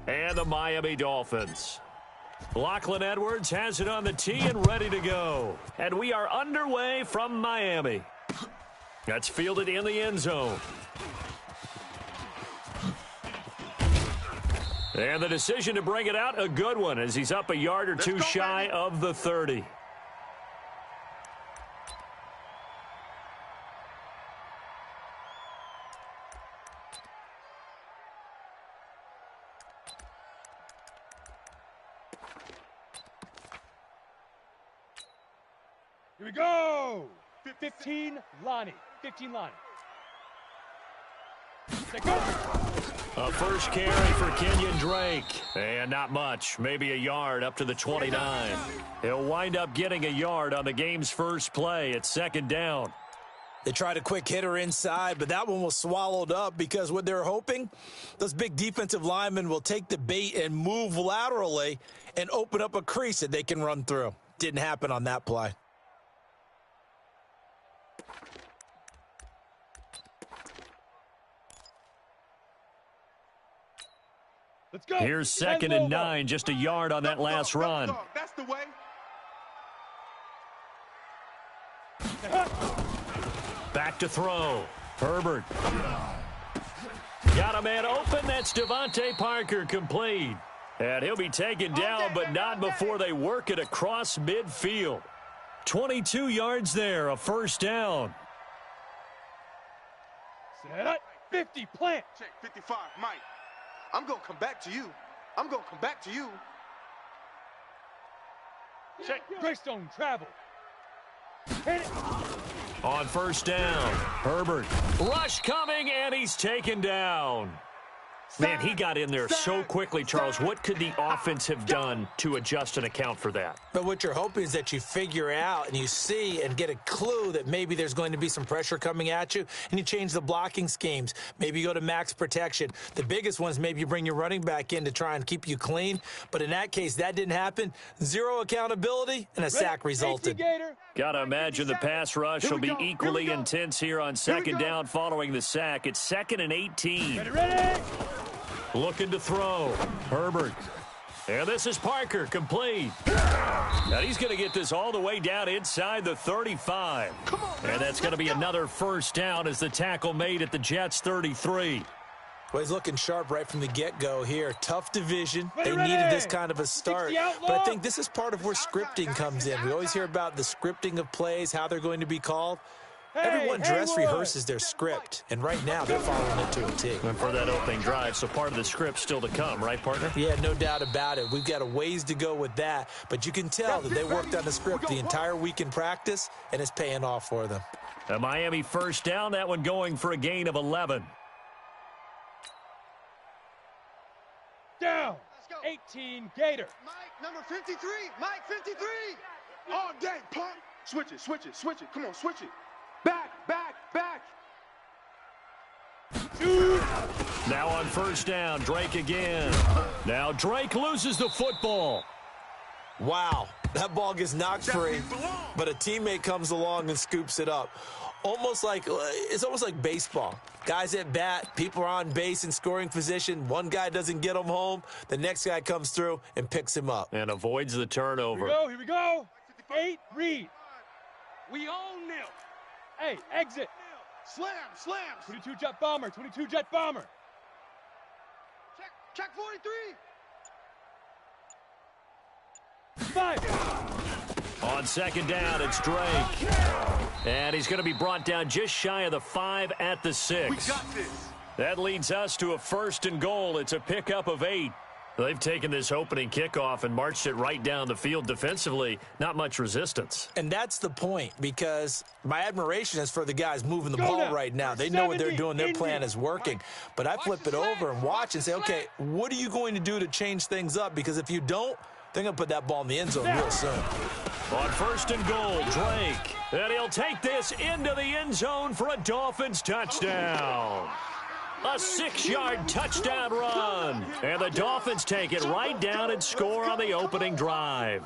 and the Miami Dolphins. Lachlan Edwards has it on the tee and ready to go. And we are underway from Miami. That's fielded in the end zone. And the decision to bring it out, a good one, as he's up a yard or two shy of the 30. Here we go! 15, Lonnie. 15, Lonnie. Go. A first carry for Kenyon Drake. And not much. Maybe a yard up to the 29. He'll wind up getting a yard on the game's first play. It's second down. They tried a quick hitter inside, but that one was swallowed up because what they're hoping, those big defensive linemen will take the bait and move laterally and open up a crease that they can run through. Didn't happen on that play. Let's go. Here's second and 9, just a yard on that last run. That's the way. Back to throw. Herbert. Got a man open. That's Devontae Parker, complete. And he'll be taken down, but not before they work it across midfield. 22 yards there, a first down. Set. 50, plant. Check 55, Mike. I'm going to come back to you. I'm going to come back to you. Check. Greystone, travel. Hit it. On first down, Herbert. Rush coming, and he's taken down. Man, he got in there so quickly, Charles. What could the offense have done to adjust and account for that? But what you're hoping is that you figure out and you see and get a clue that maybe there's going to be some pressure coming at you, and you change the blocking schemes. Maybe you go to max protection. The biggest one is maybe you bring your running back in to try and keep you clean. But in that case, that didn't happen. Zero accountability, and a sack resulted. Got to imagine the pass rush will be equally intense here on second down following the sack. It's second and 18. Ready. Looking to throw. Herbert. And this is Parker, complete. Now he's going to get this all the way down inside the 35. And that's going to be another first down as the tackle made at the Jets' 33. Well, he's looking sharp right from the get-go here. Tough division. They needed this kind of a start. But I think this is part of where scripting comes in. We always hear about the scripting of plays, how they're going to be called. Everyone dress rehearses their script, and right now they're following it to a T. And for that opening drive, so part of the script still to come, right, partner? Yeah, no doubt about it. We've got a ways to go with that, but you can tell that they worked on the script the entire week in practice, and it's paying off for them. A Miami first down, that one going for a gain of 11. Down. 18, Gator. Mike, number 53. Mike, 53. All day, pump. Switch it, switch it, switch it. Come on, switch it. Back, back, back. Now on first down, Drake again. Now Drake loses the football. Wow, that ball gets knocked free, but a teammate comes along and scoops it up. It's almost like baseball. Guys at bat, people are on base in scoring position. One guy doesn't get him home. The next guy comes through and picks him up. And avoids the turnover. Here we go. 8, read. We own nil. Hey, exit. Slam, slams. 22 jet bomber, 22 jet bomber. Check 43. 5. On second down, it's Drake. And he's going to be brought down just shy of the 5 at the 6. We got this. That leads us to a first and goal. It's a pickup of 8. They've taken this opening kickoff and marched it right down the field defensively. Not much resistance. And that's the point, because my admiration is for the guys moving the ball right now. They know what they're doing. Their plan is working. But I flip it over and watch and say, okay, what are you going to do to change things up? Because if you don't, they're going to put that ball in the end zone real soon. On first and goal, Drake. And he'll take this into the end zone for a Dolphins touchdown. A 6-yard touchdown run. And the Dolphins take it right down and score on the opening drive.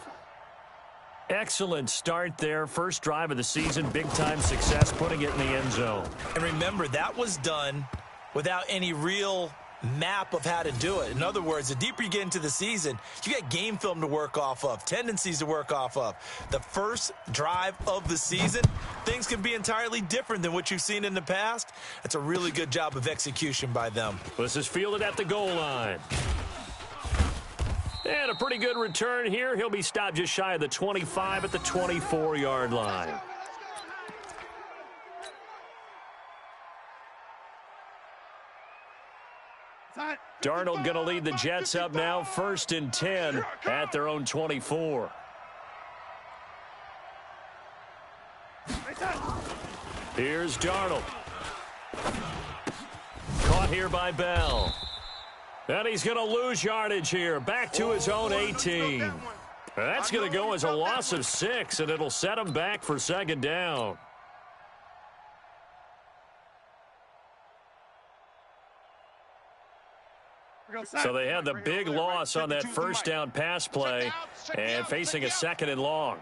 Excellent start there. First drive of the season. Big-time success putting it in the end zone. And remember, that was done without any real map of how to do it. In other words, the deeper you get into the season, you get game film to work off of, tendencies to work off of. The first drive of the season, things can be entirely different than what you've seen in the past. That's a really good job of execution by them. This is fielded at the goal line. And a pretty good return here. He'll be stopped just shy of the 25 at the 24-yard line. Darnold going to lead the Jets up now, 1st and 10 at their own 24. Here's Darnold. Caught here by Bell. And he's going to lose yardage here, back to his own 18. That's going to go as a loss of 6, and it'll set him back for 2nd down. So they had the big loss on that 1st down pass play and facing a 2nd and long.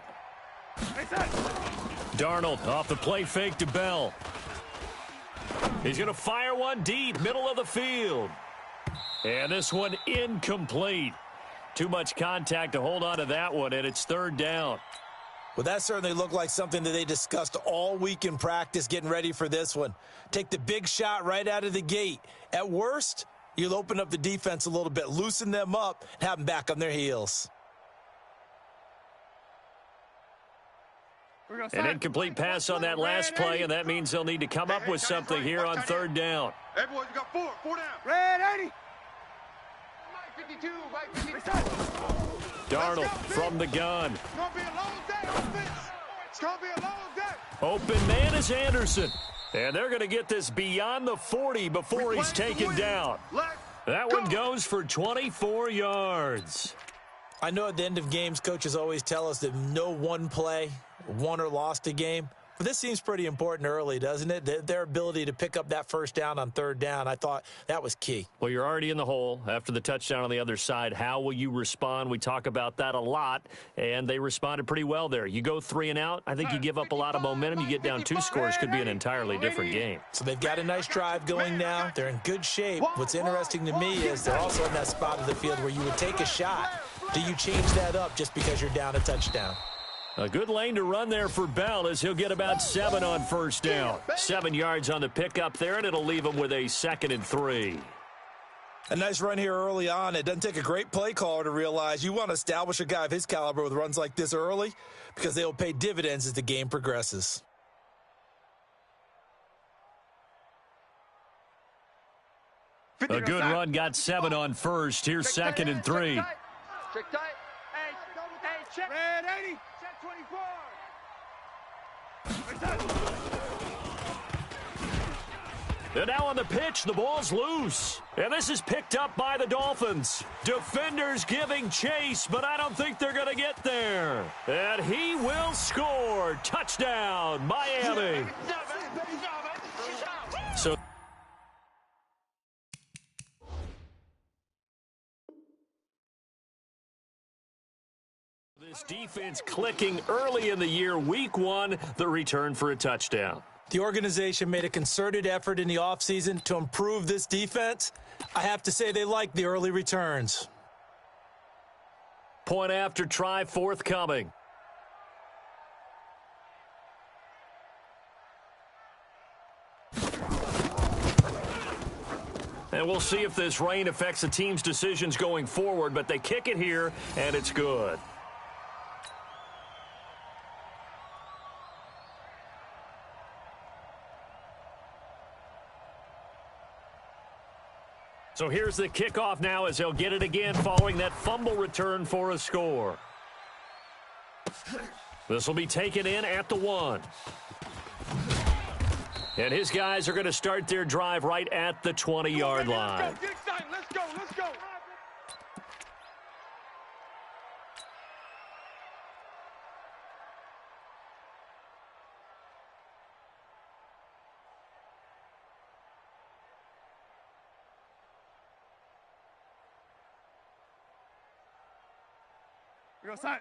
Darnold off the play fake to Bell. He's going to fire one deep, middle of the field. And this one incomplete. Too much contact to hold on to that one, and it's 3rd down. Well, that certainly looked like something that they discussed all week in practice getting ready for this one. Take the big shot right out of the gate. At worst, you'll open up the defense a little bit, loosen them up, and have them back on their heels. An incomplete pass on that last play, and that means they'll need to come up with something here on 3rd down. Hey, boys, you got 4 down. Red 80. Mike 52, Mike 52. Darnold from the gun. It's going to be a long day, offense. It's going to be a long day. Open man is Anderson. And they're going to get this beyond the 40 before he's taken down. That one goes for 24 yards. I know at the end of games, coaches always tell us that no one play won or lost a game. But this seems pretty important early, doesn't it? Their ability to pick up that 1st down on 3rd down, I thought that was key. Well, you're already in the hole after the touchdown on the other side. How will you respond? We talk about that a lot, and they responded pretty well there. You go 3 and out, I think you give up a lot of momentum. You get down 2 scores, could be an entirely different game. So they've got a nice drive going now. They're in good shape. What's interesting to me is they're also in that spot of the field where you would take a shot. Do you change that up just because you're down a touchdown? A good lane to run there for Bell as he'll get about 7 on 1st down. 7 yards on the pickup there, and it'll leave him with a 2nd and 3. A nice run here early on. It doesn't take a great play caller to realize you want to establish a guy of his caliber with runs like this early because they will pay dividends as the game progresses. A good run, got 7 on 1st. Here's 2nd and 3. Check tight. Hey, check. Red 80. Check 24. And now on the pitch, the ball's loose. And this is picked up by the Dolphins. Defenders giving chase, but I don't think they're going to get there. And he will score. Touchdown, Miami. So this defense clicking early in the year. Week 1, the return for a touchdown. The organization made a concerted effort in the offseason to improve this defense. I have to say they like the early returns. Point after try forthcoming. And we'll see if this rain affects the team's decisions going forward, but they kick it here, and it's good. So here's the kickoff now as they'll get it again following that fumble return for a score. This will be taken in at the 1. And his guys are going to start their drive right at the 20-yard line. Get excited. Let's go. Let's go.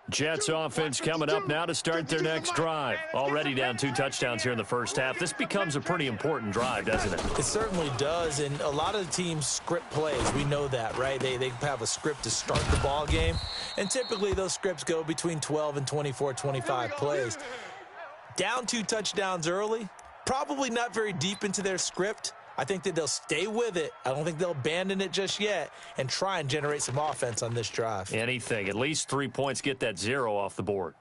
Jets offense coming up now to start their next drive. Already down 2 touchdowns here in the first half. This becomes a pretty important drive, doesn't it? It certainly does, and a lot of the teams script plays. We know that, right? They have a script to start the ball game, and typically those scripts go between 12 and 24, 25 plays. Down 2 touchdowns early, probably not very deep into their script. I think that they'll stay with it. I don't think they'll abandon it just yet and try and generate some offense on this drive. Anything. At least 3 points, get that 0 off the board.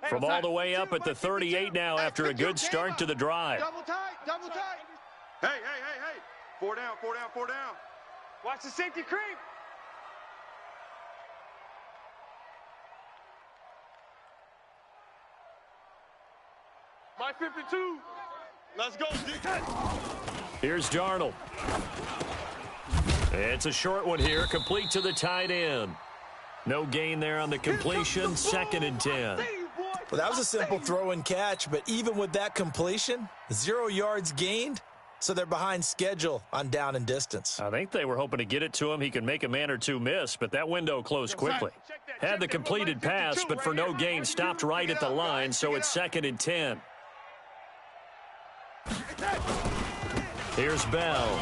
From all the way up at the 38 now after a good start to the drive. Double tight, double tight. Hey. 4 down. Watch the safety creep. My 52. Let's go, defense. Here's Darnold. It's a short one here, complete to the tight end. No gain there on the completion, 2nd and 10. Well, that was a simple throw and catch, but even with that completion, 0 yards gained, so they're behind schedule on down and distance. I think they were hoping to get it to him. He could make a man or two miss, but that window closed quickly. Had the completed pass, but for no gain, stopped right at the line, so it's 2nd and 10. Here's Bell.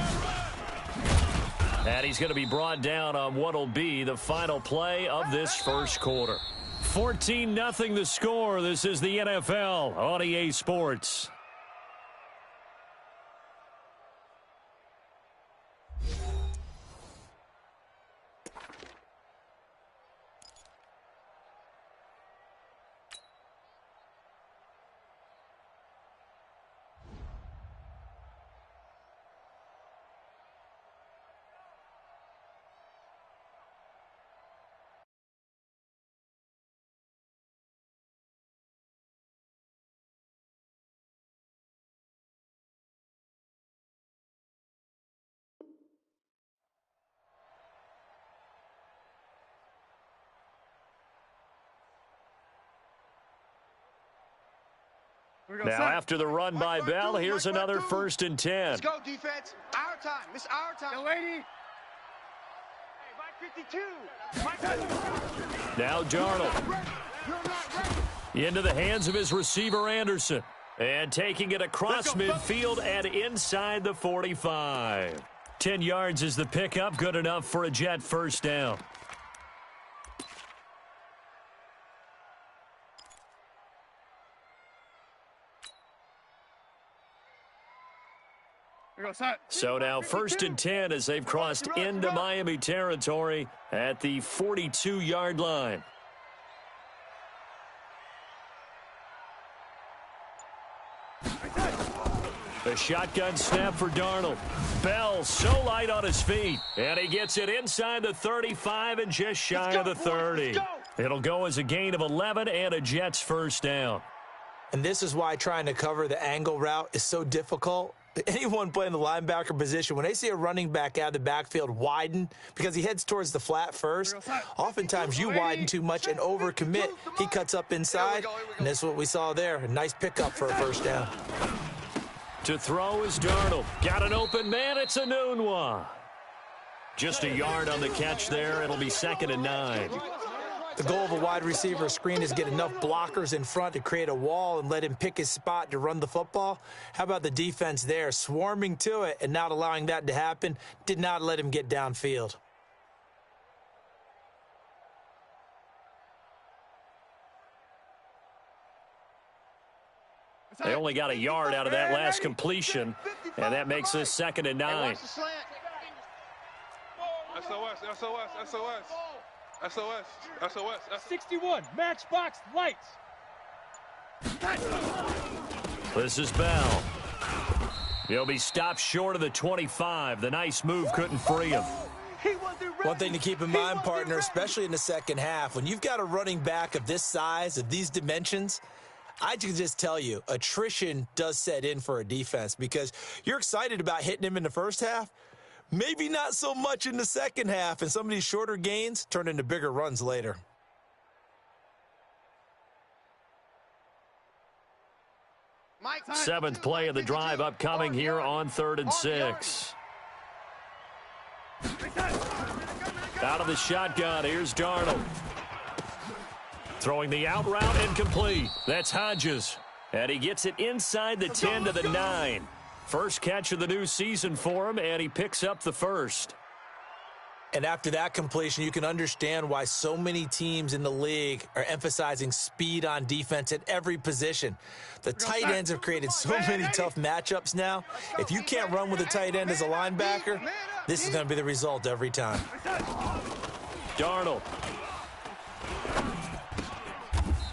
And he's going to be brought down on what will be the final play of this first quarter. 14-0 the score. This is the NFL on EA Sports. Now, after the run by Bell, here's another 1st and 10. Let's go, defense. Our time. It's our time. Yo, lady. Hey, Mike 52. Now Darnold. Into the hands of his receiver, Anderson. And taking it across midfield and inside the 45. 10 yards is the pickup. Good enough for a Jet first down. So now 1st and 10 as they've crossed into Miami territory at the 42-yard line. The shotgun snap for Darnold. Bell so light on his feet. And he gets it inside the 35 and just shy of the 30. It'll go as a gain of 11 and a Jets first down. And this is why trying to cover the angle route is so difficult. Anyone playing the linebacker position, when they see a running back out of the backfield widen because he heads towards the flat first, oftentimes you widen too much and overcommit. He cuts up inside, and that's what we saw there. A nice pickup for a first down. To throw is Darnold. Got an open man. It's a noon one. Just a yard on the catch there. It'll be 2nd and 9. The goal of a wide receiver screen is get enough blockers in front to create a wall and let him pick his spot to run the football. How about the defense there, swarming to it and not allowing that to happen? Did not let him get downfield. They only got a yard out of that last completion, and that makes this 2nd and 9. SOS. 61, matchbox lights. This is Bell. He'll be stopped short of the 25. The nice move couldn't free him. One thing to keep in mind, partner, especially in the second half, when you've got a running back of this size, of these dimensions, I can just tell you, attrition does set in for a defense because you're excited about hitting him in the first half. Maybe not so much in the second half, and some of these shorter gains turn into bigger runs later. Seventh play of the drive upcoming here on 3rd and 6. Out of the shotgun, here's Darnold. Throwing the out route incomplete. That's Hodges. And he gets it inside the 10 to the 9. First catch of the new season for him, and he picks up the first. And after that completion, you can understand why so many teams in the league are emphasizing speed on defense at every position. The tight ends have created so many tough matchups now. If you can't run with a tight end as a linebacker, this is going to be the result every time. Darnold.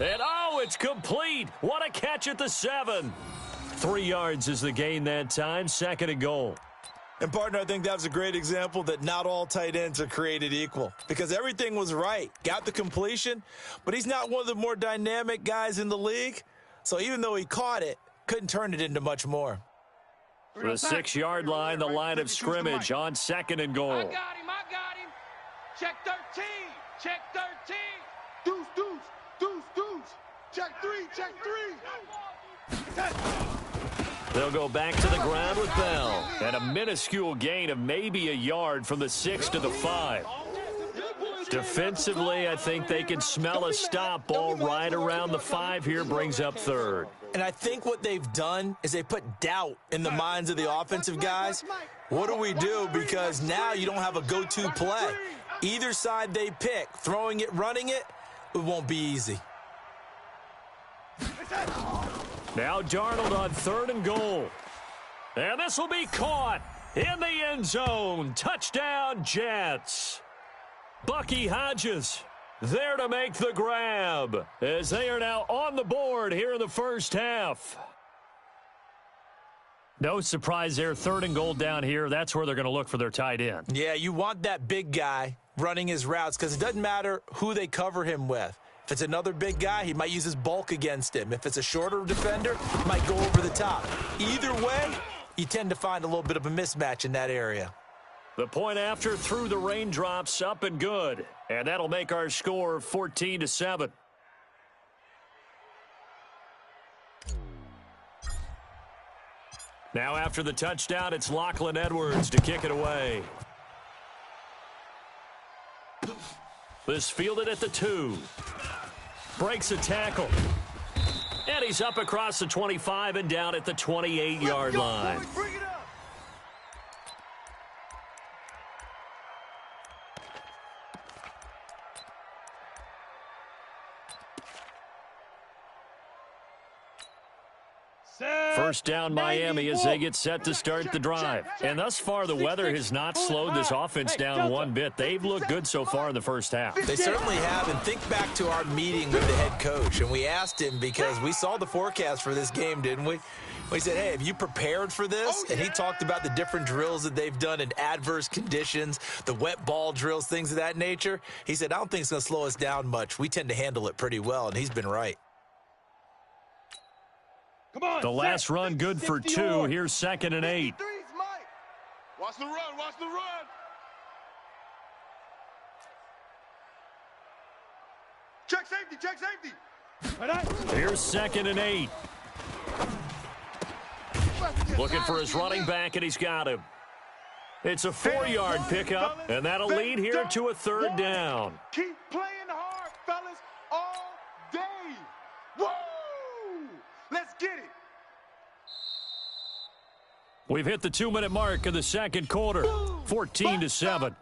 And oh, it's complete. What a catch at the 7. 3 yards is the gain that time, 2nd and goal. And, partner, I think that was a great example that not all tight ends are created equal because everything was right. Got the completion, but he's not one of the more dynamic guys in the league. So even though he caught it, couldn't turn it into much more. The 6-yard line, the line of scrimmage on 2nd and goal. I got him. Check 13. Check 13. Deuce, deuce, deuce, deuce. Check 3, check 3. They'll go back to the ground with Bell. And a minuscule gain of maybe a yard from the 6 to the 5. Defensively, I think they can smell a stop ball right around the 5 here, brings up 3rd. And I think what they've done is they put doubt in the minds of the offensive guys. What do we do? Because now you don't have a go-to play. Either side they pick, throwing it, running it, it won't be easy. Now Darnold on 3rd and goal. And this will be caught in the end zone. Touchdown, Jets. Bucky Hodges there to make the grab as they are now on the board here in the first half. No surprise there, 3rd and goal down here. That's where they're going to look for their tight end. Yeah, you want that big guy running his routes because it doesn't matter who they cover him with. If it's another big guy, he might use his bulk against him. If it's a shorter defender, he might go over the top. Either way, you tend to find a little bit of a mismatch in that area. The point after through the raindrops, up and good. And that'll make our score 14-7. Now after the touchdown, it's Lachlan Edwards to kick it away. This fielded at the 2. Breaks a tackle. And he's up across the 25 and down at the 28-yard line. First down Miami as they get set to start the drive. And thus far, the weather has not slowed this offense down one bit. They've looked good so far in the first half. They certainly have. And think back to our meeting with the head coach. And we asked him because we saw the forecast for this game, didn't we? We said, hey, have you prepared for this? And he talked about the different drills that they've done in adverse conditions, the wet ball drills, things of that nature. He said, I don't think it's going to slow us down much. We tend to handle it pretty well, and he's been right. Come on, the last run good for 2. Here's 2nd and 8. Watch the run, watch the run. Check safety, check safety. Here's 2nd and 8. Looking for his running back, and he's got him. It's a 4-yard pickup, and that'll lead here to a 3rd down. Keep playing hard, fellas, all day. Woo! Let's get it. We've hit the 2-minute mark of the second quarter, 14-7.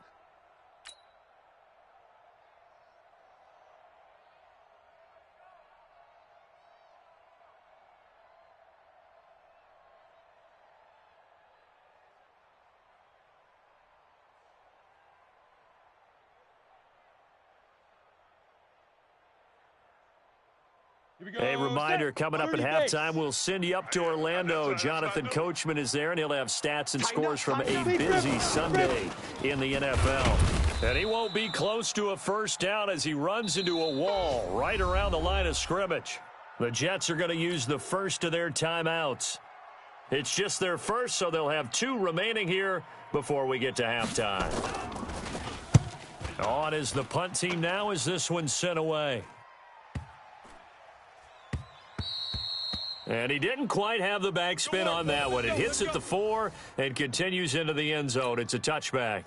A reminder, coming up at halftime, we'll send you up to Orlando. Jonathan Coachman is there, and he'll have stats and scores from a busy Sunday in the NFL. And he won't be close to a first down as he runs into a wall right around the line of scrimmage. The Jets are going to use the first of their timeouts. It's just their first, so they'll have 2 remaining here before we get to halftime. On is the punt team now as this one's sent away. And he didn't quite have the backspin on that one. It hits at the 4 and continues into the end zone. It's a touchback.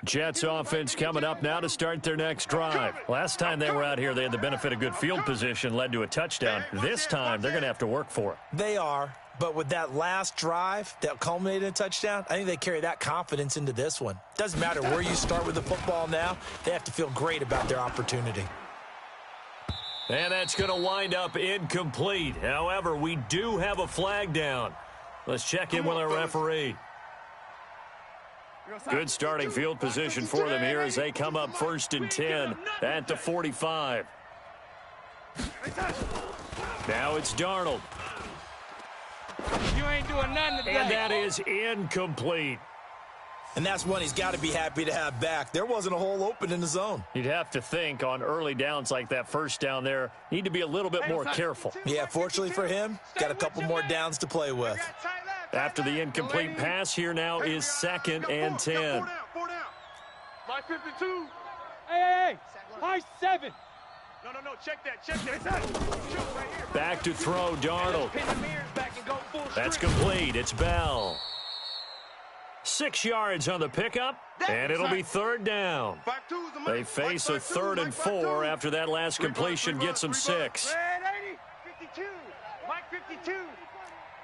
Jets offense coming up now to start their next drive. Last time they were out here, they had the benefit of good field position, led to a touchdown. This time, they're going to have to work for it. They are, but with that last drive that culminated in a touchdown, I think they carry that confidence into this one. Doesn't matter where you start with the football now, they have to feel great about their opportunity. And that's going to wind up incomplete. However, we do have a flag down. Let's check in with our referee. Good starting field position for them here as they come up 1st and 10 at the 45. Now it's Darnold. You ain't doing nothing today. And that is incomplete. And that's one he's got to be happy to have back. There wasn't a hole open in the zone. You'd have to think on early downs like that first down there, need to be a little bit more careful. Yeah, fortunately for him, got a couple more downs to play with. After the incomplete pass, here now is 2nd and 10. My 52. Hey, high 7. No, check that. Back to throw, Darnold. That's complete. It's Bell. 6 yards on the pickup, and it'll be 3rd down. They face a 3rd and 4 after that last completion gets them 6. 52. Mike 52.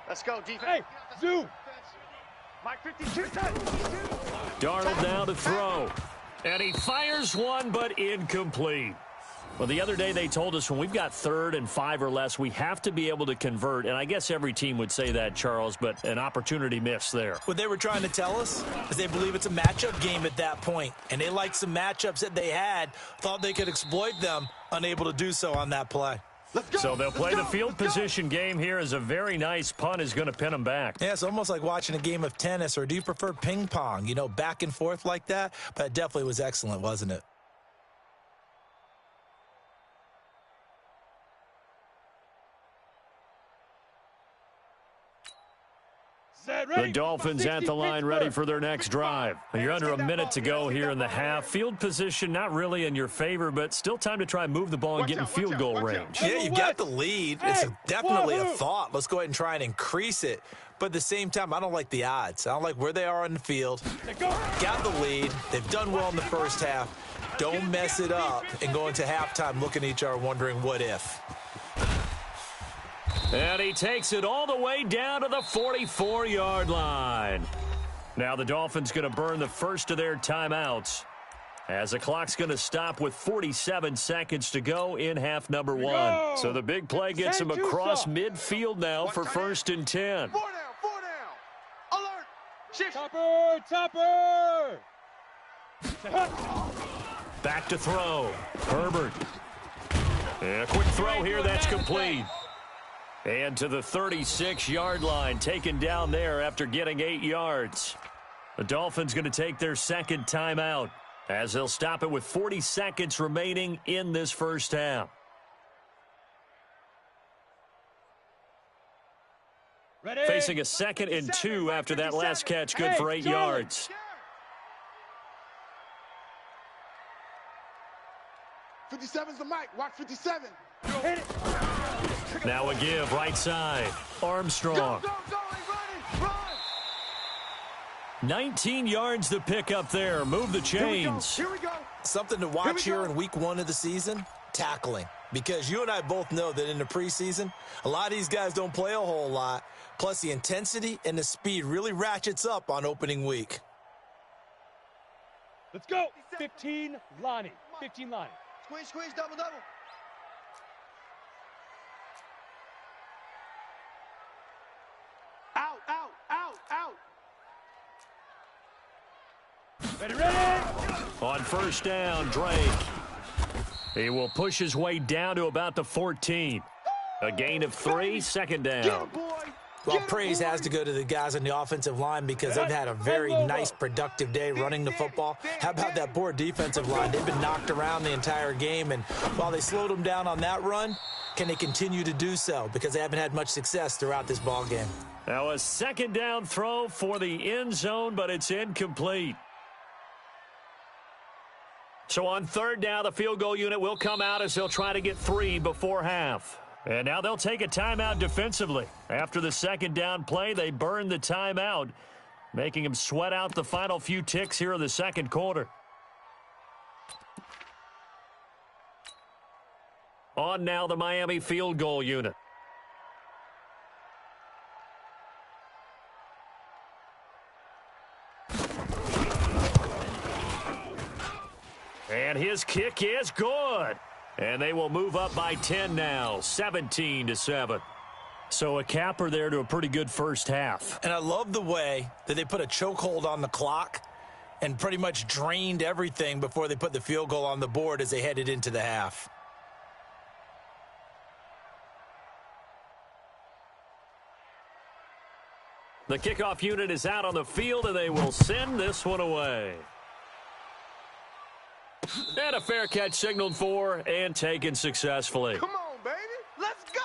Let's go, defense. Hey, zoom. Mike 52. Darnold now to throw. And he fires one, but incomplete. Well, the other day they told us when we've got 3rd and 5 or less, we have to be able to convert. And I guess every team would say that, Charles, but an opportunity missed there. What they were trying to tell us is they believe it's a matchup game at that point. And they liked some matchups that they had, thought they could exploit them, unable to do so on that play. So they'll play the field position game here as a very nice punt is going to pin them back. Yeah, it's almost like watching a game of tennis, or do you prefer ping pong? You know, back and forth like that? But it definitely was excellent, wasn't it? The Dolphins at the line ready for their next drive. You're under a minute to go here in the half. Field position not really in your favor, but still time to try and move the ball and get in field goal range. Yeah, you got the lead. It's definitely a thought. Let's go ahead and try and increase it. But at the same time, I don't like the odds. I don't like where they are on the field. Got the lead. They've done well in the first half. Don't mess it up and go into halftime looking at each other wondering what if. And he takes it all the way down to the 44-yard line. Now the Dolphins going to burn the first of their timeouts as the clock's going to stop with 47 seconds to go in half number 1. So the big play gets him across midfield now for 1st and 10. 4 down. Alert. Shift. Topper. Back to throw. Herbert. And a quick throw here. That's complete. And to the 36-yard line, taken down there after getting 8 yards. The Dolphins going to take their 2nd timeout as they'll stop it with 40 seconds remaining in this first half. Ready? Facing a 2nd and 2 after that last catch, good for 8 yards. 57's the mic. Watch 57. Hit it. Now a give, right side. Armstrong. Go, he's running. Run. 19 yards to pick up there. Move the chains. Here we go. Something to watch here in week 1 of the season, tackling. Because you and I both know that in the preseason, a lot of these guys don't play a whole lot. Plus the intensity and the speed really ratchets up on opening week. Let's go. 15 Lonnie. Squeeze, double. Out. Ready. On 1st down, Drake. He will push his way down to about the 14. A gain of 3, 2nd down. Well, praise has to go to the guys on the offensive line because they've had a very nice, productive day running the football. How about that poor defensive line? They've been knocked around the entire game, and while they slowed them down on that run, can they continue to do so? Because they haven't had much success throughout this ball game. Now a 2nd down throw for the end zone, but it's incomplete. So on 3rd down, the field goal unit will come out as they'll try to get 3 before half. And now they'll take a timeout defensively. After the 2nd down play, they burn the timeout. making him sweat out the final few ticks here in the second quarter. On now the Miami field goal unit. And his kick is good. And they will move up by 10 now, 17-7. So a capper there to a pretty good first half. And I love the way that they put a chokehold on the clock and pretty much drained everything before they put the field goal on the board as they headed into the half. The kickoff unit is out on the field, and they will send this one away. And a fair catch signaled for and taken successfully. Come on, baby. Let's go.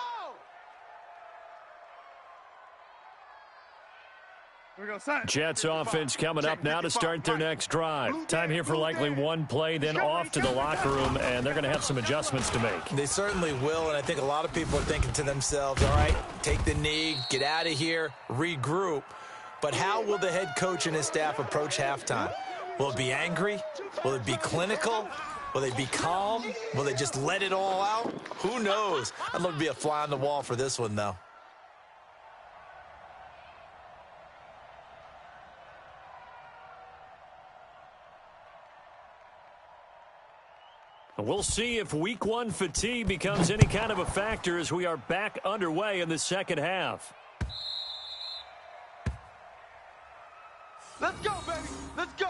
Jets offense coming up now to start their next drive. Time here for likely one play, then off to the locker room, and they're going to have some adjustments to make. They certainly will, and I think a lot of people are thinking to themselves, all right, take the knee, get out of here, regroup. But how will the head coach and his staff approach halftime? Will it be angry? Will it be clinical? Will they be calm? Will they just let it all out? Who knows? I'd love to be a fly on the wall for this one, though. We'll see if week one fatigue becomes any kind of a factor as we are back underway in the second half. Let's go, baby. Let's go.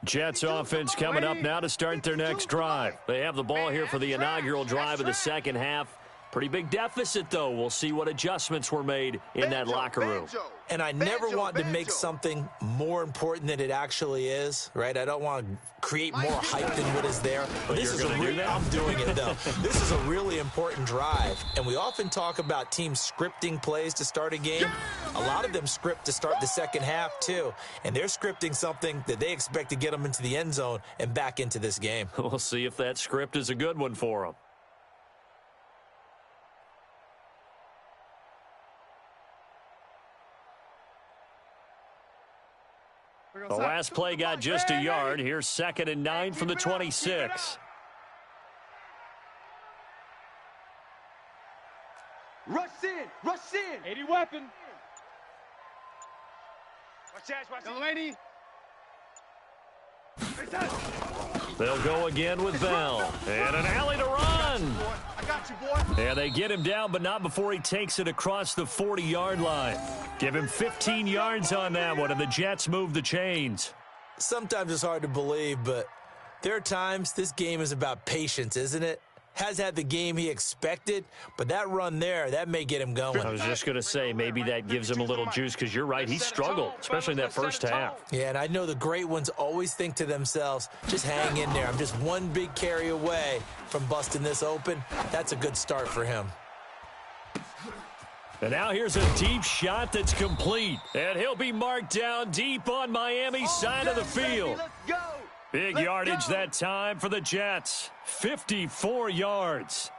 Jets offense coming up now to start their next drive. They have the ball here for the inaugural drive of the second half. Pretty big deficit, though. We'll see what adjustments were made in that locker room. And I never want to make something more important than it actually is, right? I don't want to create more hype than what is there. But this is I'm doing it, though. This is a really important drive. And we often talk about teams scripting plays to start a game. A lot of them script to start the second half, too. And they're scripting something that they expect to get them into the end zone and back into this game. We'll see if that script is a good one for them. The last play got just a yard. Here's 2nd and 9 from the 26. Rush in. Rush in. 80 weapon. Watch that, lady. They'll go again with Bell. And an alley to run. I got you, boy. And they get him down, but not before he takes it across the 40-yard line. Give him 15 yards on that one, and the Jets move the chains. Sometimes it's hard to believe, but there are times this game is about patience, isn't it? Has had the game he expected, but that run there, that may get him going. I was just going to say, maybe that gives him a little juice, because you're right, he struggled, especially in that first half. Yeah, and I know the great ones always think to themselves, just hang in there. I'm just one big carry away from busting this open. That's a good start for him. And now here's a deep shot that's complete. And he'll be marked down deep on Miami's side of the field. Let's go. Big yardage that time for the Jets. 54 yards.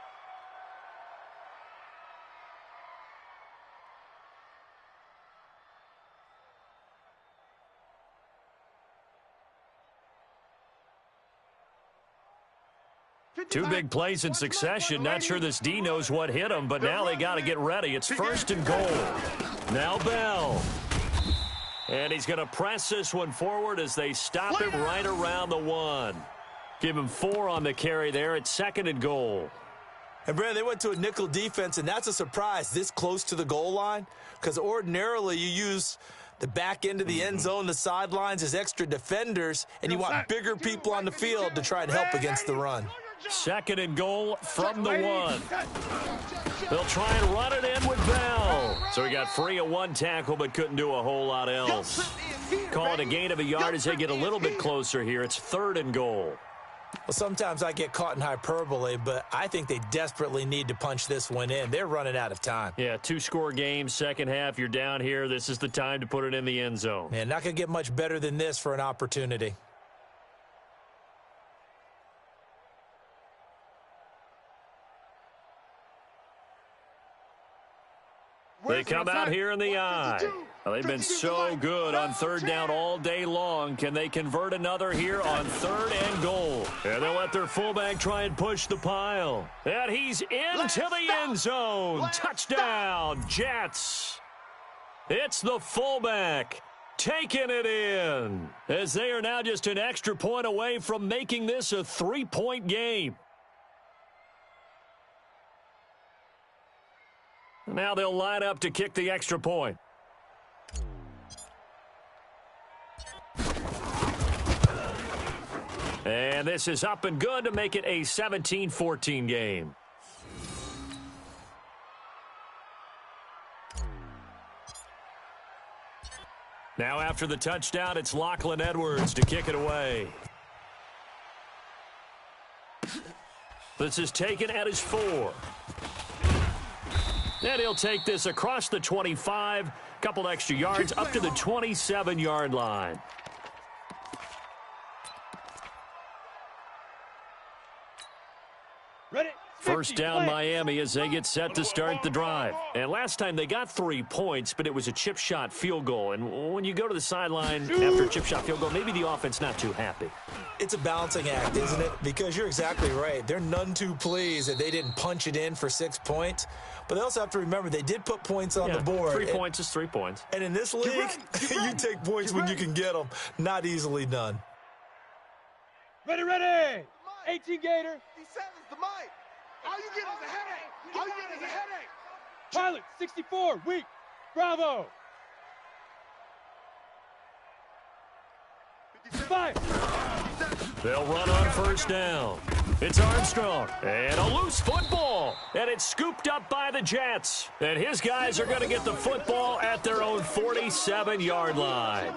Two big plays in succession. Not sure this D knows what hit him, but now they got to get ready. It's 1st and goal. Now Bell. And he's going to press this one forward as they stop him right around the 1. Give him 4 on the carry there. It's 2nd and goal. And, Brandon, they went to a nickel defense, and that's a surprise this close to the goal line, because ordinarily you use the back end of the end zone, the sidelines as extra defenders, and you want bigger people on the field to try and help against the run. 2nd and goal from the 1. They'll try and run it in with Bell. So he got free of 1 tackle but couldn't do a whole lot else. Call it a gain of a yard as they get a little bit closer here. It's 3rd and goal. Well, sometimes I get caught in hyperbole, but I think they desperately need to punch this one in. They're running out of time. Yeah, 2-score game, second half, you're down here. This is the time to put it in the end zone. Man, not going to get much better than this for an opportunity. They come out here in the eye. Well, they've been so good on third down all day long. Can they convert another here on 3rd and goal? And they'll let their fullback try and push the pile. And he's into the end zone. Touchdown, Jets. It's the fullback taking it in, as they are now just an extra point away from making this a 3-point game. Now they'll line up to kick the extra point. And this is up and good to make it a 17-14 game. Now after the touchdown, it's Lachlan Edwards to kick it away. This is taken at his 4. And he'll take this across the 25, couple extra yards, up to the 27-yard line. Ready? First down, Miami, as they get set to start the drive. And last time they got 3 points, but it was a chip shot field goal. And when you go to the sideline after a chip shot field goal, maybe the offense not too happy. It's a balancing act, isn't it? Because you're exactly right. They're none too pleased that they didn't punch it in for 6 points. But they also have to remember they did put points on the board. 3 points is 3 points. And in this league, you take points when you can get them. Not easily done. Ready, ready. 18 Gator. He says the mic. All you get is a headache. All you get is a headache. Pilot, 64, weak. Bravo. 5. They'll run on first down. It's Armstrong. And a loose football. And it's scooped up by the Jets. And his guys are going to get the football at their own 47-yard line.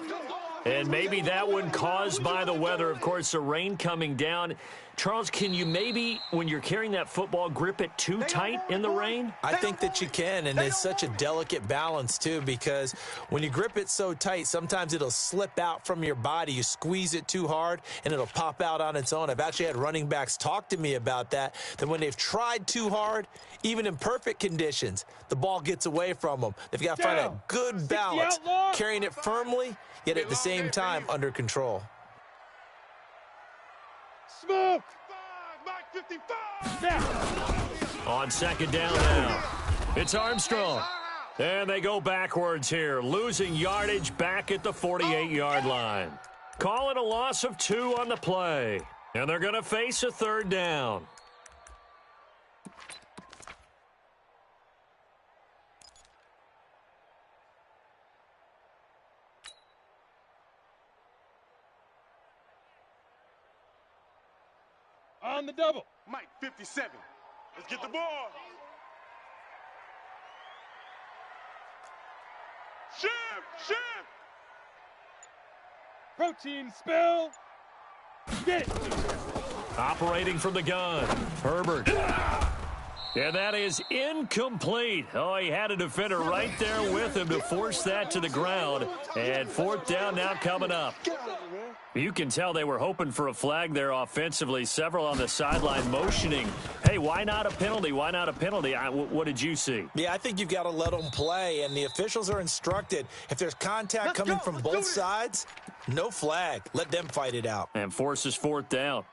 And maybe that one caused by the weather. Of course, the rain coming down. Charles, can you maybe, when you're carrying that football, grip it too tight in the rain? I think that you can, and it's such a delicate balance, too, because when you grip it so tight, sometimes it'll slip out from your body. You squeeze it too hard, and it'll pop out on its own. I've actually had running backs talk to me about that when they've tried too hard, even in perfect conditions, the ball gets away from them. They've got to find a good balance, carrying it firmly, yet at the same time under control. Smoke! Mike 55! On second down now, it's Armstrong. And they go backwards here, losing yardage back at the 48-yard line. Call it a loss of 2 on the play. And they're going to face a third down. On the double. Mike 57. Let's get the ball. Shift! Protein spill. Get it. Operating from the gun, Herbert. And that is incomplete. Oh, he had a defender right there with him to force that to the ground. And fourth down now coming up. You can tell they were hoping for a flag there offensively. Several on the sideline motioning. Hey, why not a penalty? Why not a penalty? What did you see? Yeah, I think you've got to let them play, and the officials are instructed. If there's contact coming from both sides, no flag. Let them fight it out. And forces fourth down.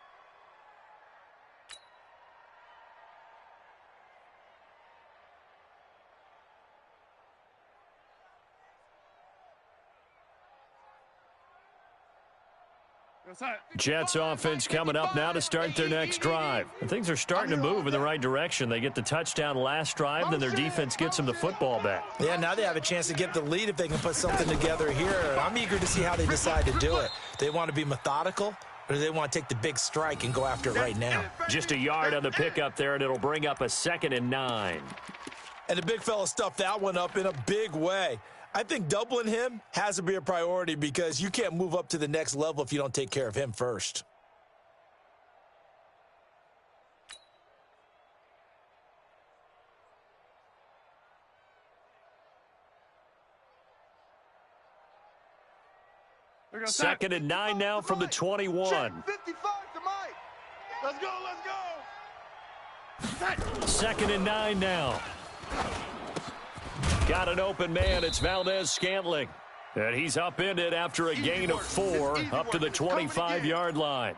Jets offense coming up now to start their next drive. And things are starting to move in the right direction. They get the touchdown last drive, then their defense gets them the football back. Yeah, now they have a chance to get the lead if they can put something together here. I'm eager to see how they decide to do it. Do they want to be methodical, or do they want to take the big strike and go after it right now? Just a yard on the pickup there, and it'll bring up a 2nd and 9. And the big fella stuffed that one up in a big way. I think doubling him has to be a priority because you can't move up to the next level if you don't take care of him first. 2nd and 9 now from the 21. Check 55 to Mike. Let's go, let's go. 2nd and 9 now. Got an open man. It's Valdez-Scantling. And he's upended after a gain of 4 up to the 25-yard line.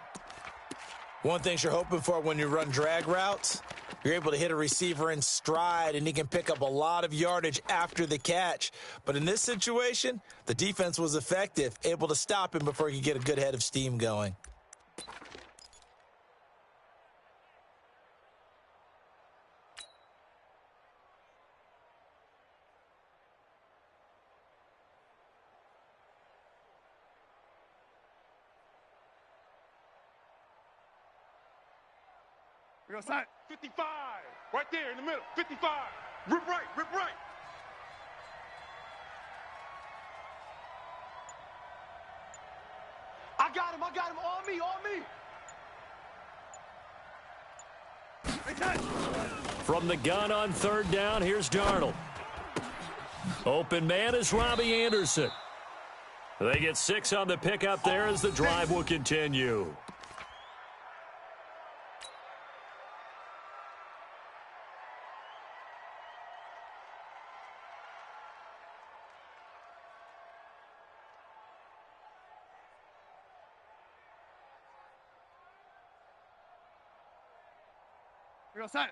One thing you're hoping for when you run drag routes, you're able to hit a receiver in stride, and he can pick up a lot of yardage after the catch. But in this situation, the defense was effective, able to stop him before he could get a good head of steam going. We go side. 55. Right there in the middle. 55. Rip right, rip right. I got him, on me, on me. From the gun on 3rd down, here's Darnold. Open man is Robbie Anderson. They get 6 on the pickup there as the drive will continue.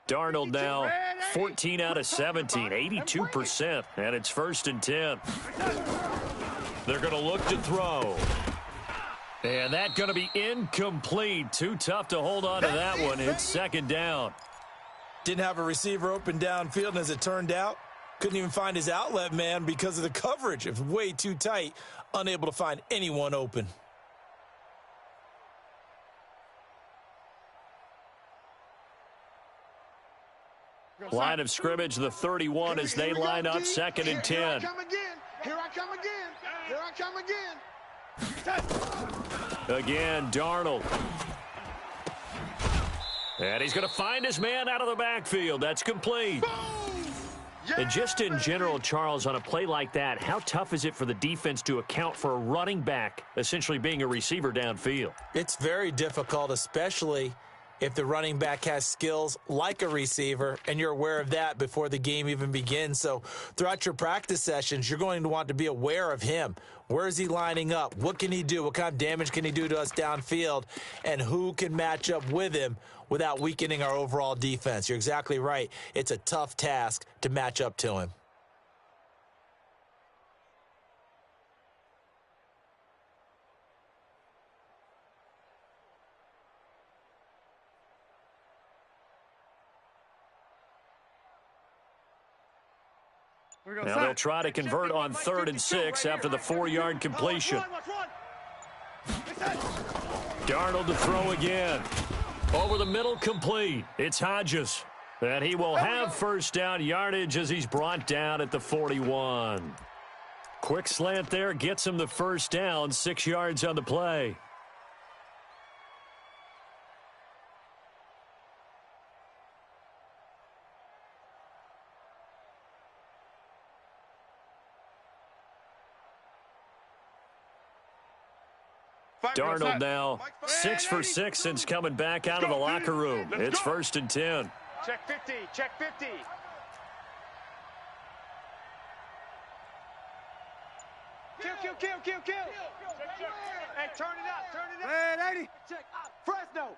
Darnold now 14 out of 17, 82%, and it's 1st and 10. They're going to look to throw. And that's going to be incomplete. Too tough to hold on to that one. It's 2nd down. Didn't have a receiver open downfield, and as it turned out, couldn't even find his outlet man because of the coverage. It was way too tight, unable to find anyone open. Line of scrimmage, the 31 as they line up 2nd and 10. Here I come again. Here I come again. Here I come again. Again, Darnold. And he's going to find his man out of the backfield. That's complete. And just in general, Charles, on a play like that, how tough is it for the defense to account for a running back essentially being a receiver downfield? It's very difficult, especially if the running back has skills like a receiver, and you're aware of that before the game even begins. So throughout your practice sessions, you're going to want to be aware of him. Where is he lining up? What can he do? What kind of damage can he do to us downfield? And who can match up with him without weakening our overall defense? You're exactly right. It's a tough task to match up to him. Now they'll try to convert on 3rd and 6 after the 4-yard completion. Darnold to throw again. Over the middle, complete. It's Hodges. And he will have 1st down yardage as he's brought down at the 41. Quick slant there gets him the 1st down, 6 yards on the play. Darnold now 6 for 6 since coming back out of the locker room. It's 1st and 10. Check 50, check 50. Kill. Hey, turn it up. Hey, 80. Check. Fresno.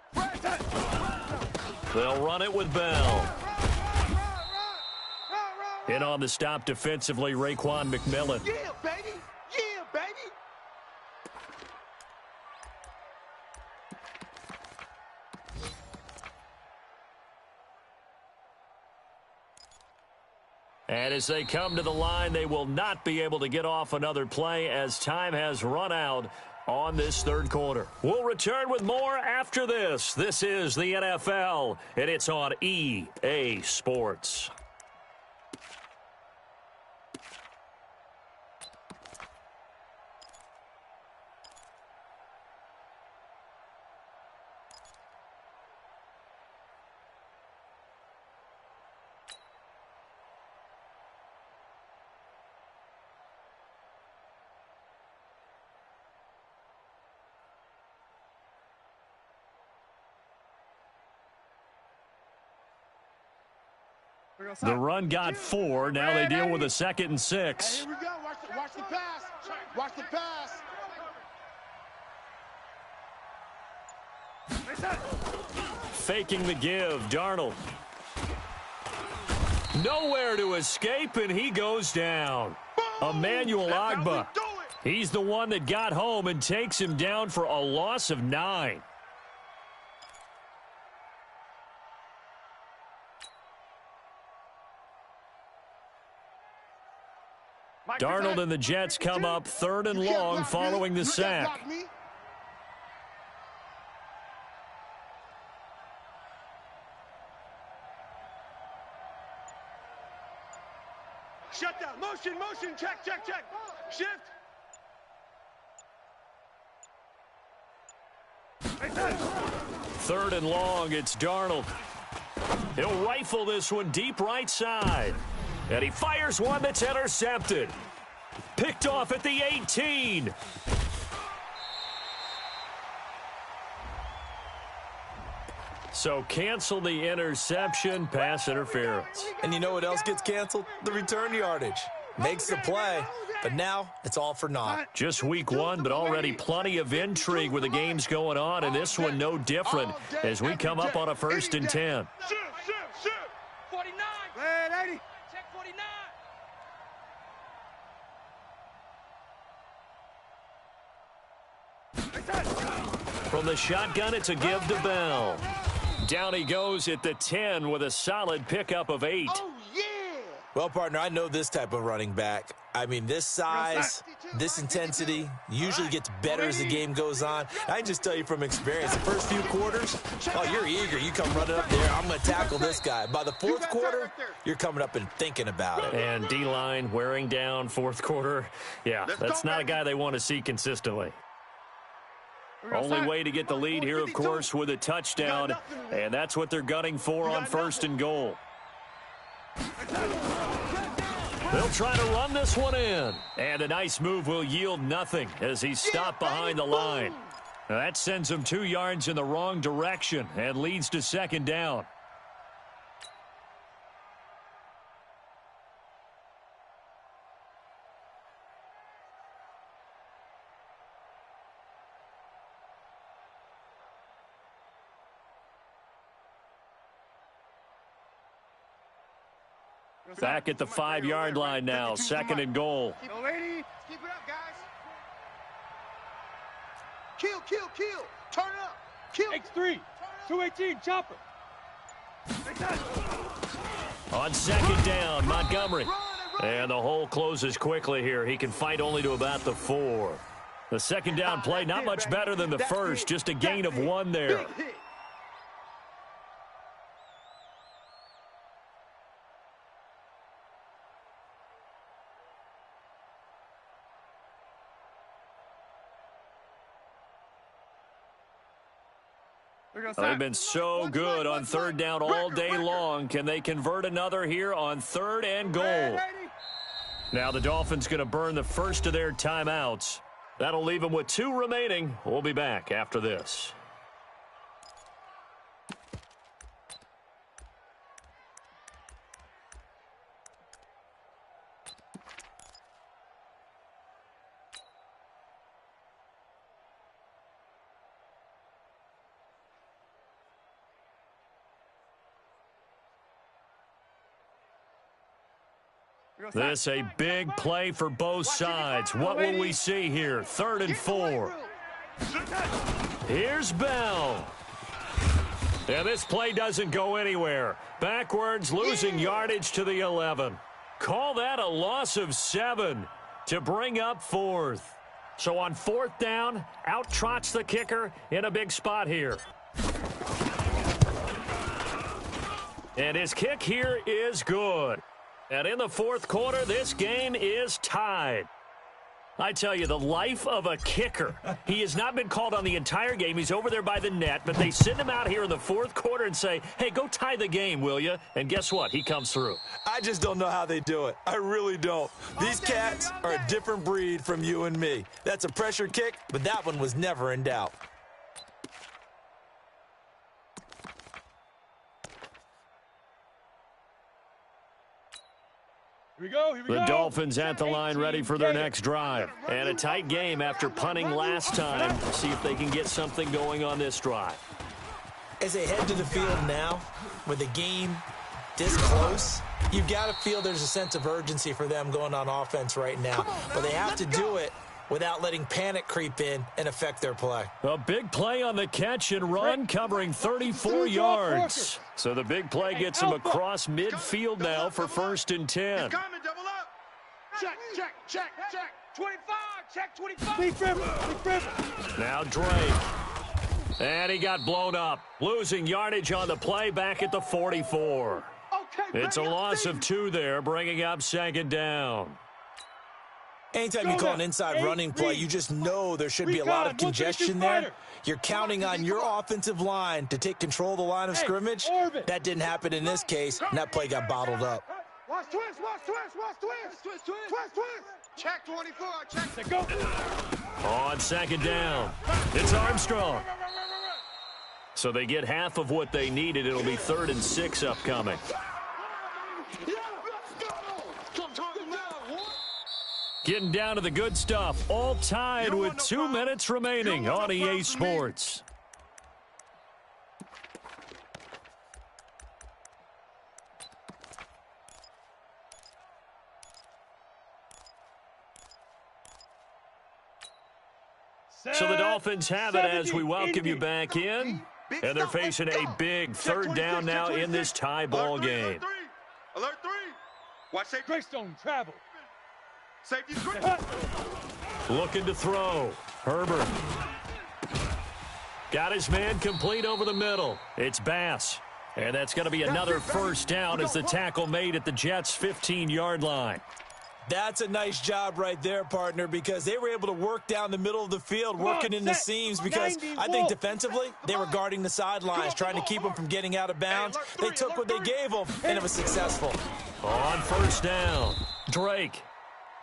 They'll run it with Bell. In on the stop defensively, Raekwon McMillan. Yeah, baby. And as they come to the line, they will not be able to get off another play as time has run out on this 3rd quarter. We'll return with more after this. This is the NFL, and it's on EA Sports. The run got 4. Now they deal with a 2nd and 6. Here we go. Watch the pass. Watch the pass. Faking the give, Darnold. Nowhere to escape, and he goes down. Emmanuel Ogbah. He's the one that got home and takes him down for a loss of 9. Darnold and the Jets come up 3rd and long following the sack. Shut down. Motion. Check. Shift. 3rd and long, it's Darnold. He'll rifle this one deep right side. And he fires one that's intercepted. Picked off at the 18. So cancel the interception, pass interference. And you know what else gets canceled? The return yardage. Makes the play, but now it's all for naught. Just week 1, but already plenty of intrigue with the games going on, and this one no different as we come up on a 1st and 10. Shift. 49. Play 80. Check 49. From the shotgun, it's a give to Bell. Down he goes at the 10 with a solid pickup of 8. Oh, yeah. Well, partner, I know this type of running back. I mean, this size, this intensity usually gets better as the game goes on. I can just tell you from experience, the first few quarters, oh, you're eager. You come running up there, I'm going to tackle this guy. By the 4th quarter, you're coming up and thinking about it. And D-line wearing down 4th quarter. Yeah, that's not a guy they want to see consistently. Only way to get the lead here, of course, with a touchdown, and that's what they're gunning for on 1st and goal. They'll try to run this one in, and a nice move will yield nothing as he's stopped behind the line. Now that sends him 2 yards in the wrong direction and leads to 2nd down. Back at the 5-yard line now, 2nd and goal. Go, lady. Keep it up, guys. Kill. Turn it up. Kill. X3. 218. Chopper. On 2nd down, Montgomery. And the hole closes quickly here. He can fight only to about the 4. The 2nd down play, not much better than the first, just a gain of 1 there. They've been so good on 3rd down all day long. Can they convert another here on 3rd and goal? Now the Dolphins going to burn the first of their timeouts. That'll leave them with 2 remaining. We'll be back after this. This a big play for both sides. What will we see here? 3rd and 4. Here's Bell. And this play doesn't go anywhere. Backwards, losing yardage to the 11. Call that a loss of 7 to bring up 4th. So on 4th down, out trots the kicker in a big spot here. And his kick here is good. And in the 4th quarter, this game is tied. I tell you, the life of a kicker. He has not been called on the entire game. He's over there by the net, but they send him out here in the 4th quarter and say, hey, go tie the game, will you? And guess what? He comes through. I just don't know how they do it. I really don't. These cats are a different breed from you and me. That's a pressure kick, but that one was never in doubt. Here we go. The Dolphins at the line ready for their next drive. And a tight game after punting last time. See if they can get something going on this drive. As they head to the field now, with the game this close, you've got to feel there's a sense of urgency for them going on offense right now. But they have to do it without letting panic creep in and affect their play. A big play on the catch and run, covering 34 yards. So the big play gets him across midfield now for 1st and 10. Check, check, check, check. 25, check 25. Now Drake. And he got blown up. Losing yardage on the play back at the 44. It's a loss of 2 there, bringing up 2nd down. Anytime you call an inside running play, you just know there should be a lot of congestion there. You're counting on your offensive line to take control of the line of scrimmage. That didn't happen in this case, and that play got bottled up. Watch twist, watch twist, watch twist. Twist, twist. Check 24, check. Go. On 2nd down, it's Armstrong. So they get half of what they needed. It'll be 3rd and 6 upcoming. Getting down to the good stuff. All tied with 2 minutes remaining on EA Sports. So the Dolphins have it as we welcome you back in. And they're facing a big 3rd down now in this tie ball game. Alert 3. Watch safety. Greystone travel. Safety screen. Looking to throw. Herbert. Got his man complete over the middle. It's Bass. And that's going to be another 1st down as the tackle made at the Jets' 15-yard line. That's a nice job right there, partner, because they were able to work down the middle of the field, working in the seams, because I think defensively they were guarding the sidelines, trying to keep them from getting out of bounds. They took what they gave them, and it was successful. On 1st down, Drake.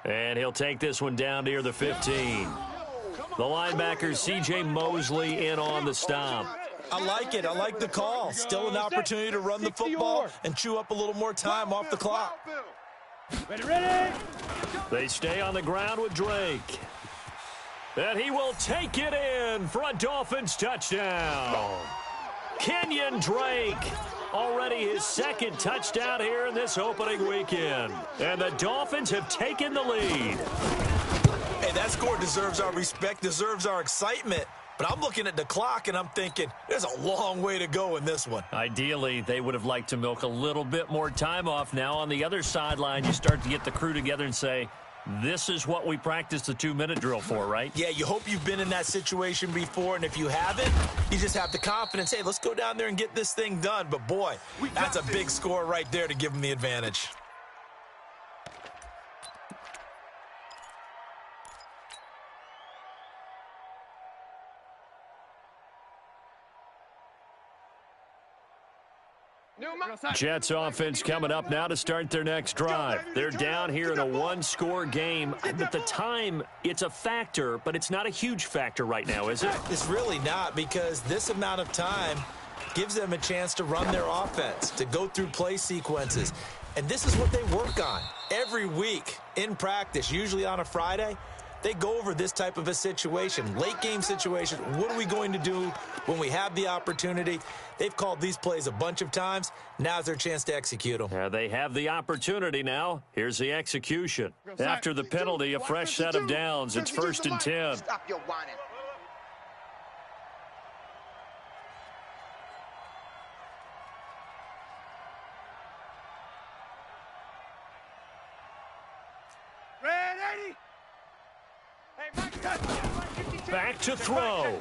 And he'll take this one down near the 15. The linebacker, C.J. Mosley, in on the stop. I like it. I like the call. Still an opportunity to run the football and chew up a little more time off the clock. Ready. They stay on the ground with Drake. And he will take it in for a Dolphins touchdown. Kenyon Drake, already his 2nd touchdown here in this opening weekend. And the Dolphins have taken the lead. Hey, that score deserves our respect, deserves our excitement. But I'm looking at the clock, and I'm thinking, there's a long way to go in this one. Ideally, they would have liked to milk a little bit more time off. Now, on the other sideline, you start to get the crew together and say, this is what we practiced the 2-minute drill for, right? Yeah, you hope you've been in that situation before, and if you haven't, you just have the confidence, hey, let's go down there and get this thing done. But, boy, that's a big score right there to give them the advantage. Jets offense coming up now to start their next drive. They're down here in a 1-score game. At the time, it's a factor, but it's not a huge factor right now, is it? It's really not, because this amount of time gives them a chance to run their offense, to go through play sequences. And this is what they work on every week in practice, usually on a Friday. They go over this type of a situation, late game situation. What are we going to do when we have the opportunity? They've called these plays a bunch of times. Now's their chance to execute them. Yeah, they have the opportunity now. Here's the execution. After the penalty, a fresh set of downs. It's 1st and 10. Stop your whining. Ready? Back to throw.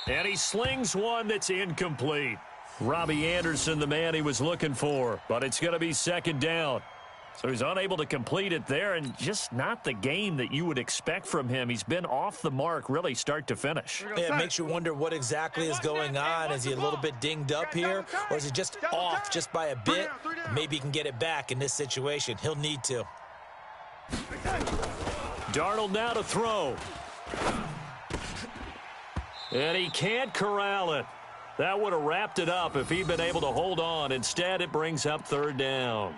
And he slings one that's incomplete. Robbie Anderson, the man he was looking for, but it's going to be 2nd down. So he's unable to complete it there, and just not the game that you would expect from him. He's been off the mark really start to finish. Yeah, it makes you wonder what exactly is going on. Is he a little bit dinged up here, or is he just off just by a bit? Maybe he can get it back in this situation. He'll need to. Darnold now to throw. And he can't corral it. That would have wrapped it up if he'd been able to hold on. Instead, it brings up third down.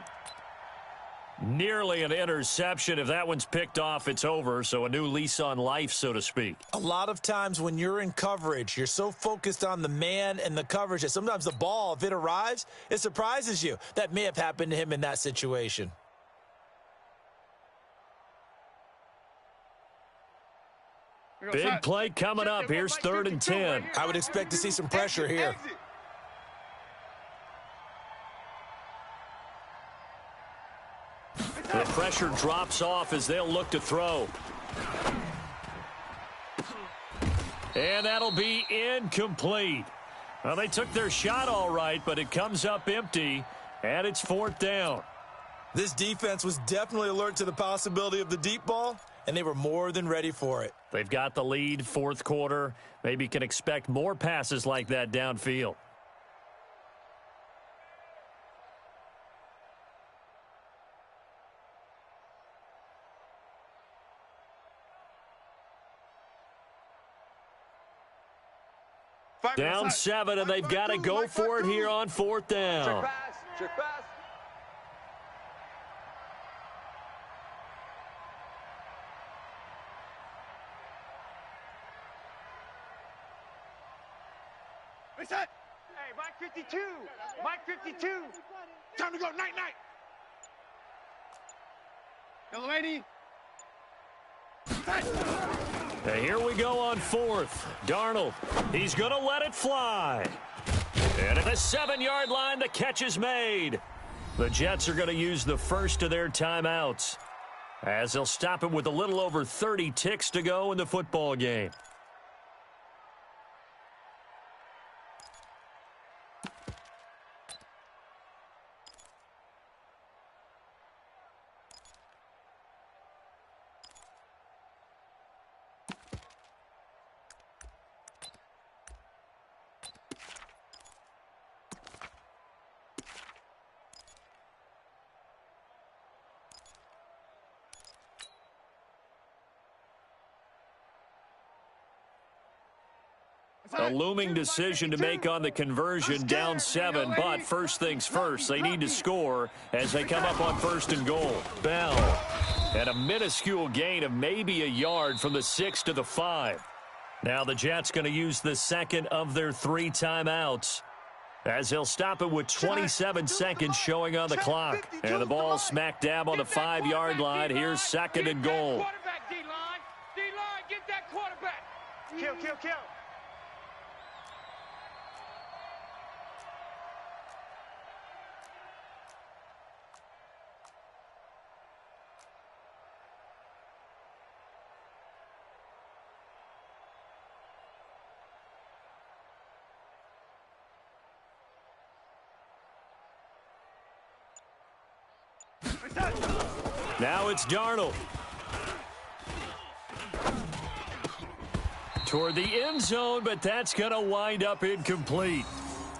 Nearly an interception. If that one's picked off, it's over. So a new lease on life, so to speak. A lot of times when you're in coverage, you're so focused on the man and the coverage that sometimes the ball, if it arrives, it surprises you. That may have happened to him in that situation. Big play coming up. Here's 3rd and 10. I would expect to see some pressure here. The pressure drops off as they'll look to throw. And that'll be incomplete. Well, they took their shot all right, but it comes up empty, and it's 4th down. This defense was definitely alert to the possibility of the deep ball, and they were more than ready for it. They've got the lead, 4th quarter. Maybe can expect more passes like that downfield. Down 7, and they've got to go for it here on 4th down. Check pass. Reset. Hey, Mike 52. Mike 52. Time to go. Night. Yellow 80. And here we go on 4th. Darnold, he's going to let it fly. And at the 7-yard line, the catch is made. The Jets are going to use the first of their timeouts, as they'll stop it with a little over 30 ticks to go in the football game. A looming decision to make on the conversion, down 7, but first things first, they need to score as they come up on 1st and goal. Bell, and a minuscule gain of maybe a yard from the 6 to the 5. Now the Jets going to use the second of their 3 timeouts, as they'll stop it with 27 seconds showing on the clock. And the ball smack dab on the 5-yard line. Here's 2nd and goal. Quarterback, D-line. D-line, get that quarterback. Kill. Now it's Darnold. Toward the end zone, but that's going to wind up incomplete.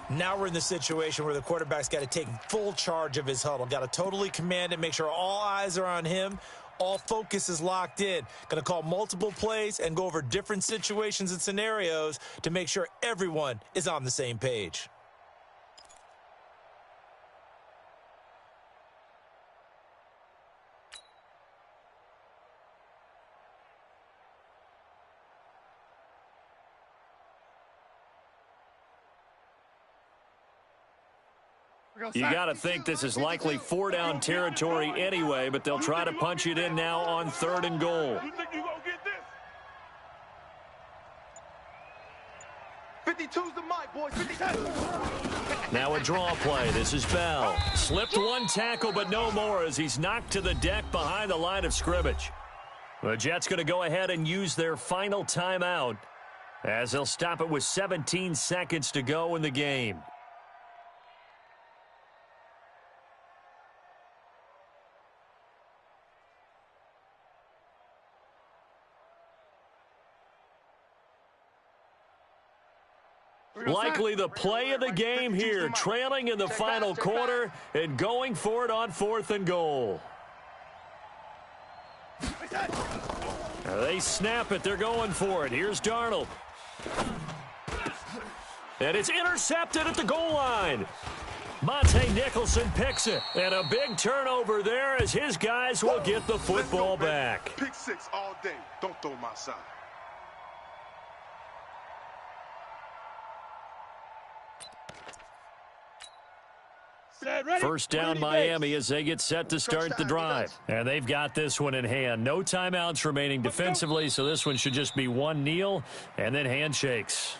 Now we're in the situation where the quarterback's got to take full charge of his huddle. Got to totally command it, make sure all eyes are on him. All focus is locked in. Going to call multiple plays and go over different situations and scenarios to make sure everyone is on the same page. You got to think this is likely 4-down territory anyway, but they'll try to punch it in now on 3rd and goal. You think you gonna get this? 52's the mic, boys. 52. Now a draw play. This is Bell. Slipped one tackle, but no more as he's knocked to the deck behind the line of scrimmage. The Jets going to go ahead and use their final timeout, as they'll stop it with 17 seconds to go in the game. Likely the play of the game here, trailing in the final quarter and going for it on 4th and goal. They snap it. They're going for it. Here's Darnold. And it's intercepted at the goal line. Monte Nicholson picks it. And a big turnover there as his guys will get the football back. Pick 6 all day. Don't throw my side. First down Miami as they get set to start the drive. And they've got this one in hand. No timeouts remaining defensively, so this one should just be one kneel and then handshakes.